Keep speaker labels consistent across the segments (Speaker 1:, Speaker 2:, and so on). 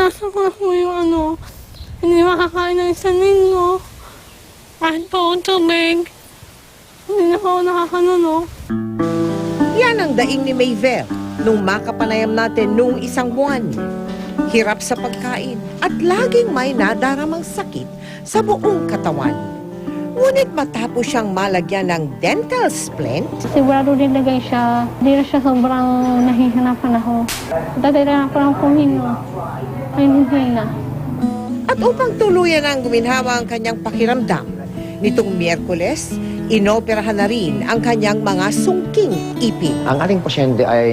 Speaker 1: Naranasan ko na po yung hindi makakain ng isang linggo. Kahit po tubig, hindi na po nakakanuno.
Speaker 2: Yan ang daing ni Mayvel nung makapanayam natin nung isang buwan. Hirap sa pagkain at laging may nadaramang sakit sa buong katawan. Ngunit matapos siyang malagyan ng dental splint,
Speaker 1: Sigurado dinagay siya. Hindi na siya sobrang nahihirapan ako. Dati na ako ng pumingo. Ay, hindi na.
Speaker 2: at upang tuluyan ang guminhawa ang kanyang pakiramdam, nitong Miyerkules, inoperahan na rin ang kanyang mga sungking ipin.
Speaker 3: Ang ating pasyente ay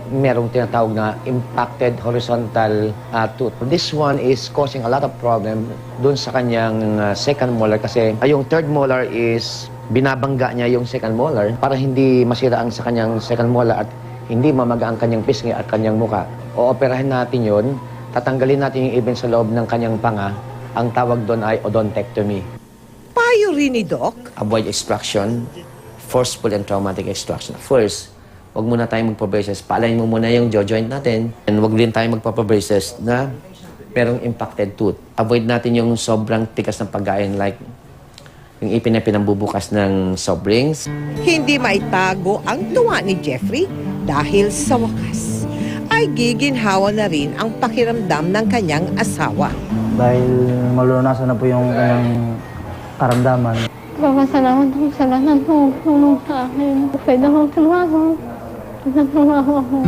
Speaker 3: merong tinatawag na impacted horizontal tooth. This one is causing a lot of problem dun sa kanyang second molar kasi yung third molar is binabangga niya yung second molar para hindi masira ang sa kanyang second molar at hindi mamaga ang kanyang pisngi at kanyang muka. Ooperahin natin yon, tatanggalin natin yung ipin sa loob ng kanyang panga. Ang tawag doon ay odontectomy.
Speaker 2: Payo rin ni Doc,
Speaker 3: Avoid extraction, forceful and traumatic extraction. First, wag muna tayong magpa-braces. Paalayin mo muna yung jaw joint natin. And wag din tayong magpa-braces na merong impacted tooth. Avoid natin yung sobrang tikas ng pagkain like yung ipin na pinambubukas ng soft drinks.
Speaker 2: hindi maitago ang tuwa ni Jeffrey dahil sa wakas ay giginhawa na rin ang pakiramdam ng kanyang asawa.
Speaker 4: Dahil malunasan na po yung kanyang karamdaman.
Speaker 1: Papasalamat ako sa lahat ng tulong sa akin. Pwede akong tumawa. Nagtrabaho ako.